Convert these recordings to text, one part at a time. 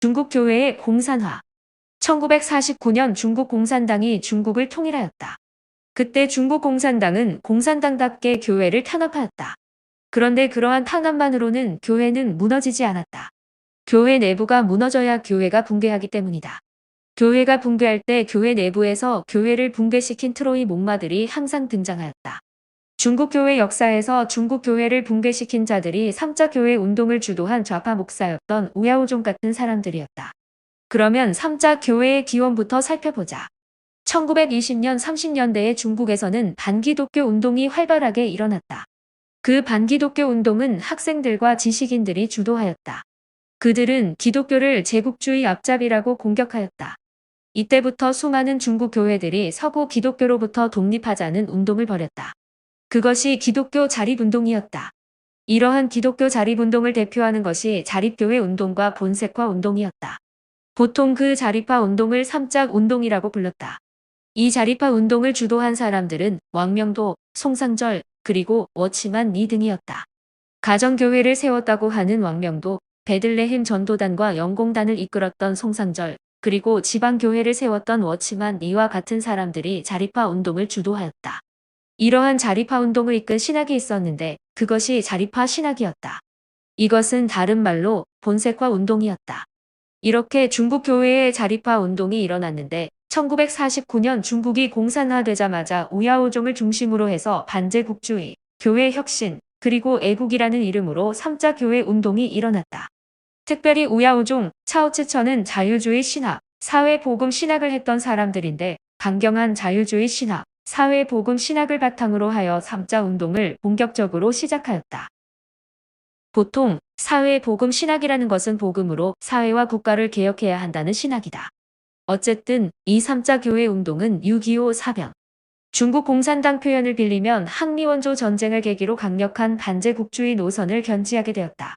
중국 교회의 공산화. 1949년 중국 공산당이 중국을 통일하였다. 그때 중국 공산당은 공산당답게 교회를 탄압하였다. 그런데 그러한 탄압만으로는 교회는 무너지지 않았다. 교회 내부가 무너져야 교회가 붕괴하기 때문이다. 교회가 붕괴할 때 교회 내부에서 교회를 붕괴시킨 트로이 목마들이 항상 등장하였다. 중국 교회 역사에서 중국 교회를 붕괴시킨 자들이 3자 교회 운동을 주도한 좌파 목사였던 우야오종 같은 사람들이었다. 그러면 3자 교회의 기원부터 살펴보자. 1920년 30년대에 중국에서는 반기독교 운동이 활발하게 일어났다. 그 반기독교 운동은 학생들과 지식인들이 주도하였다. 그들은 기독교를 제국주의 앞잡이라고 공격하였다. 이때부터 수많은 중국 교회들이 서구 기독교로부터 독립하자는 운동을 벌였다. 그것이 기독교 자립운동이었다. 이러한 기독교 자립운동을 대표하는 것이 자립교회 운동과 본색화 운동이었다. 보통 그 자립화 운동을 삼짝 운동이라고 불렀다. 이 자립화 운동을 주도한 사람들은 왕명도, 송상절, 그리고 워치만 리 등이었다. 가정교회를 세웠다고 하는 왕명도, 베들레헴 전도단과 영공단을 이끌었던 송상절, 그리고 지방교회를 세웠던 워치만 리와 같은 사람들이 자립화 운동을 주도하였다. 이러한 자립화 운동을 이끈 신학이 있었는데 그것이 자립화 신학이었다. 이것은 다른 말로 본색화 운동이었다. 이렇게 중국 교회의 자립화 운동이 일어났는데 1949년 중국이 공산화되자마자 우야오종을 중심으로 해서 반제국주의, 교회 혁신, 그리고 애국이라는 이름으로 3자 교회 운동이 일어났다. 특별히 우야오종, 차오츠처는 자유주의 신학, 사회복음 신학을 했던 사람들인데 강경한 자유주의 신학, 사회복음 신학을 바탕으로 하여 3자 운동을 본격적으로 시작하였다. 보통 사회복음 신학이라는 것은 복음으로 사회와 국가를 개혁해야 한다는 신학이다. 어쨌든 이 3자 교회 운동은 6.25 사변, 중국 공산당 표현을 빌리면 항미원조 전쟁을 계기로 강력한 반제국주의 노선을 견지하게 되었다.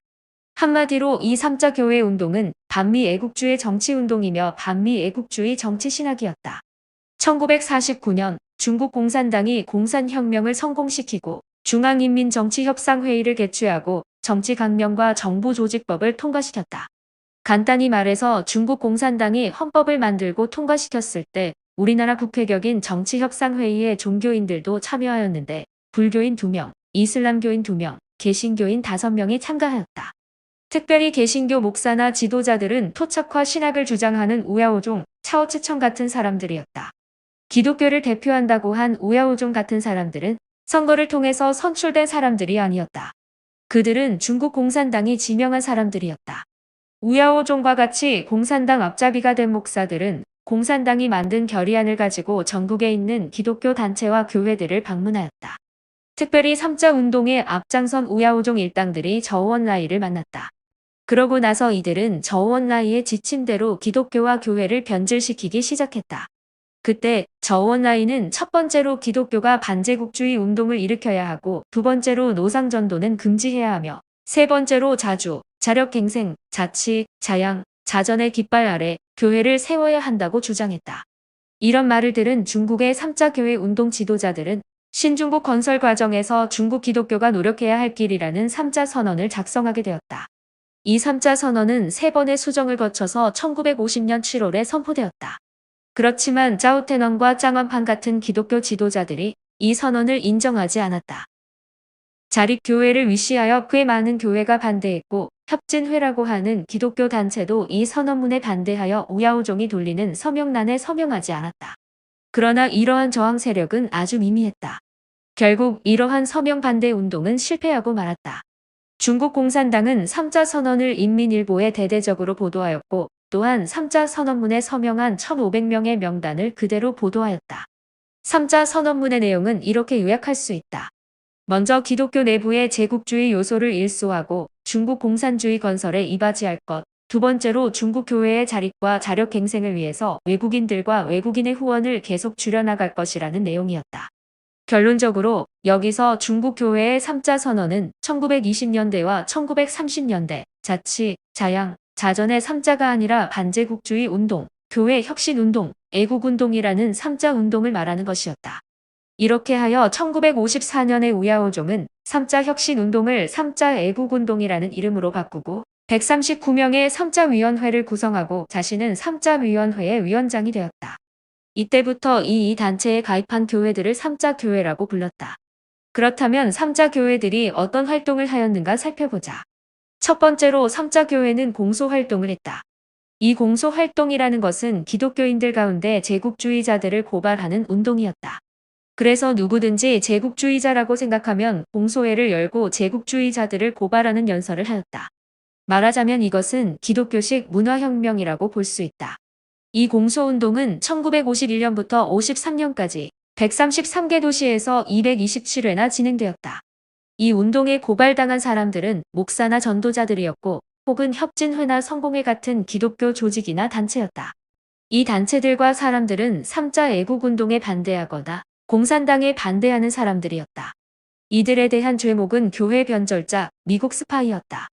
한마디로 이 3자 교회 운동은 반미 애국주의 정치운동이며 반미 애국주의 정치신학이었다. 1949년 중국 공산당이 공산혁명을 성공시키고 중앙인민정치협상회의를 개최하고 정치강령과 정부조직법을 통과시켰다. 간단히 말해서 중국 공산당이 헌법을 만들고 통과시켰을 때 우리나라 국회격인 정치협상회의에 종교인들도 참여하였는데 불교인 2명, 이슬람교인 2명, 개신교인 5명이 참가하였다. 특별히 개신교 목사나 지도자들은 토착화 신학을 주장하는 우야오종, 차오츠청 같은 사람들이었다. 기독교를 대표한다고 한 우야오종 같은 사람들은 선거를 통해서 선출된 사람들이 아니었다. 그들은 중국 공산당이 지명한 사람들이었다. 우야오종과 같이 공산당 앞잡이가 된 목사들은 공산당이 만든 결의안을 가지고 전국에 있는 기독교 단체와 교회들을 방문하였다. 특별히 3자 운동에 앞장선 우야오종 일당들이 저우언라이를 만났다. 그러고 나서 이들은 저우언라이의 지침대로 기독교와 교회를 변질시키기 시작했다. 그때 저우언라이는 첫 번째로 기독교가 반제국주의 운동을 일으켜야 하고 두 번째로 노상전도는 금지해야 하며 세 번째로 자주, 자력갱생, 자치, 자양, 자전의 깃발 아래 교회를 세워야 한다고 주장했다. 이런 말을 들은 중국의 3자 교회 운동 지도자들은 신중국 건설 과정에서 중국 기독교가 노력해야 할 길이라는 3자 선언을 작성하게 되었다. 이 3자 선언은 3번의 수정을 거쳐서 1950년 7월에 선포되었다. 그렇지만 짜오태넌과 짱원판 같은 기독교 지도자들이 이 선언을 인정하지 않았다. 자립교회를 위시하여 꽤 많은 교회가 반대했고 협진회라고 하는 기독교 단체도 이 선언문에 반대하여 우야오종이 돌리는 서명란에 서명하지 않았다. 그러나 이러한 저항 세력은 아주 미미했다. 결국 이러한 서명 반대 운동은 실패하고 말았다. 중국 공산당은 3자 선언을 인민일보에 대대적으로 보도하였고 또한 3자 선언문에 서명한 1,500명의 명단을 그대로 보도하였다. 3자 선언문의 내용은 이렇게 요약할 수 있다. 먼저 기독교 내부의 제국주의 요소를 일소하고 중국 공산주의 건설에 이바지할 것. 두 번째로 중국 교회의 자립과 자력갱생을 위해서 외국인들과 외국인의 후원을 계속 줄여나갈 것이라는 내용이었다. 결론적으로 여기서 중국 교회의 3자 선언은 1920년대와 1930년대 자치, 자양, 자전의 3자가 아니라 반제국주의 운동, 교회 혁신운동, 애국운동이라는 3자 운동을 말하는 것이었다. 이렇게 하여 1954년에 우야오종은 3자 혁신운동을 3자 애국운동이라는 이름으로 바꾸고 139명의 삼자위원회를 구성하고 자신은 삼자위원회의 위원장이 되었다. 이때부터 이 단체에 가입한 교회들을 삼자교회라고 불렀다. 그렇다면 삼자교회들이 어떤 활동을 하였는가 살펴보자. 첫 번째로 삼자교회는 공소활동을 했다. 이 공소활동이라는 것은 기독교인들 가운데 제국주의자들을 고발하는 운동이었다. 그래서 누구든지 제국주의자라고 생각하면 공소회를 열고 제국주의자들을 고발하는 연설을 하였다. 말하자면 이것은 기독교식 문화혁명이라고 볼 수 있다. 이 공소운동은 1951년부터 53년까지 133개 도시에서 227회나 진행되었다. 이 운동에 고발당한 사람들은 목사나 전도자들이었고 혹은 협진회나 성공회 같은 기독교 조직이나 단체였다. 이 단체들과 사람들은 삼자 애국운동에 반대하거나 공산당에 반대하는 사람들이었다. 이들에 대한 죄목은 교회 변절자, 미국 스파이였다.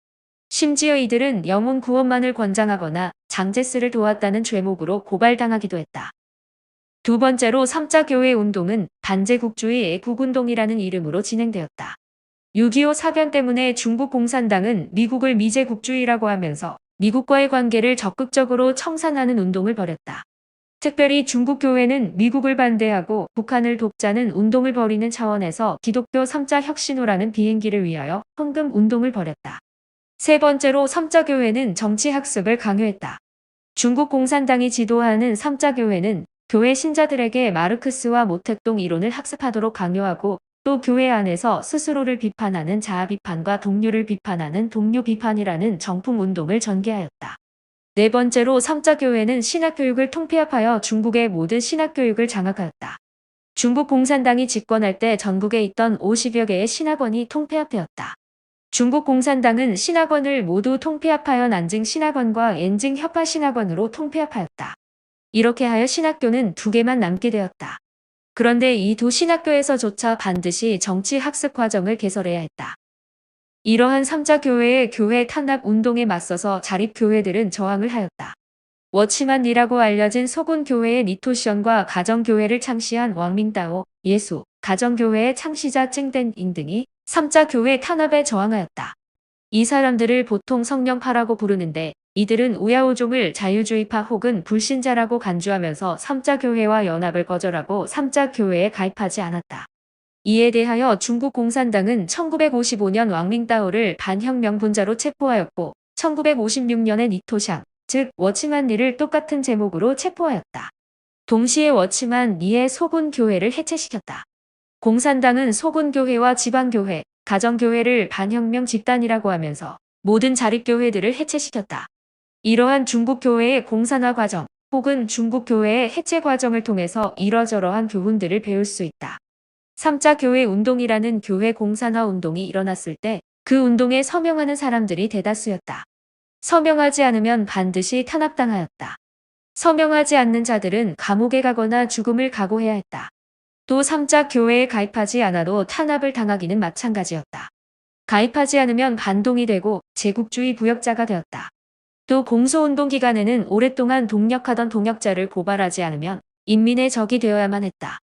심지어 이들은 영혼 구원만을 권장하거나 장제스를 도왔다는 죄목으로 고발당하기도 했다. 두 번째로 삼자교회 운동은 반제국주의 애국운동이라는 이름으로 진행되었다. 6.25 사변 때문에 중국 공산당은 미국을 미제국주의라고 하면서 미국과의 관계를 적극적으로 청산하는 운동을 벌였다. 특별히 중국 교회는 미국을 반대하고 북한을 돕자는 운동을 벌이는 차원에서 기독교 삼자혁신호라는 비행기를 위하여 헌금 운동을 벌였다. 세 번째로 삼자교회는 정치학습을 강요했다. 중국 공산당이 지도하는 삼자교회는 교회 신자들에게 마르크스와 모택동 이론을 학습하도록 강요하고 또 교회 안에서 스스로를 비판하는 자아비판과 동료를 비판하는 동료비판이라는 정풍운동을 전개하였다. 네 번째로 삼자교회는 신학교육을 통폐합하여 중국의 모든 신학교육을 장악하였다. 중국 공산당이 집권할 때 전국에 있던 50여 개의 신학원이 통폐합되었다. 중국 공산당은 신학원을 모두 통폐합하여 난징 신학원과 엔징 협화 신학원으로 통폐합하였다. 이렇게 하여 신학교는 2개만 남게 되었다. 그런데 이 두 신학교에서조차 반드시 정치 학습 과정을 개설해야 했다. 이러한 삼자교회의 교회 탄압 운동에 맞서서 자립교회들은 저항을 하였다. 워치만리라고 알려진 소군교회의 리토션과 가정교회를 창시한 왕밍다오, 예수, 가정교회의 창시자 찡댄잉 등이 삼자교회 탄압에 저항하였다. 이 사람들을 보통 성령파라고 부르는데 이들은 우야오종을 자유주의파 혹은 불신자라고 간주하면서 삼자교회와 연합을 거절하고 삼자교회에 가입하지 않았다. 이에 대하여 중국 공산당은 1955년 왕밍다오를 반혁명분자로 체포하였고 1956년에 리토샹, 즉 워치만리를 똑같은 제목으로 체포하였다. 동시에 워치만리의 소군교회를 해체시켰다. 공산당은 소군교회와 지방교회, 가정교회를 반혁명 집단이라고 하면서 모든 자립교회들을 해체시켰다. 이러한 중국교회의 공산화 과정 혹은 중국교회의 해체 과정을 통해서 이러저러한 교훈들을 배울 수 있다. 삼자교회 운동이라는 교회 공산화 운동이 일어났을 때 그 운동에 서명하는 사람들이 대다수였다. 서명하지 않으면 반드시 탄압당하였다. 서명하지 않는 자들은 감옥에 가거나 죽음을 각오해야 했다. 또 삼자교회에 가입하지 않아도 탄압을 당하기는 마찬가지였다. 가입하지 않으면 반동이 되고 제국주의 부역자가 되었다. 또 공소운동 기간에는 오랫동안 동력하던 동역자를 고발하지 않으면 인민의 적이 되어야만 했다.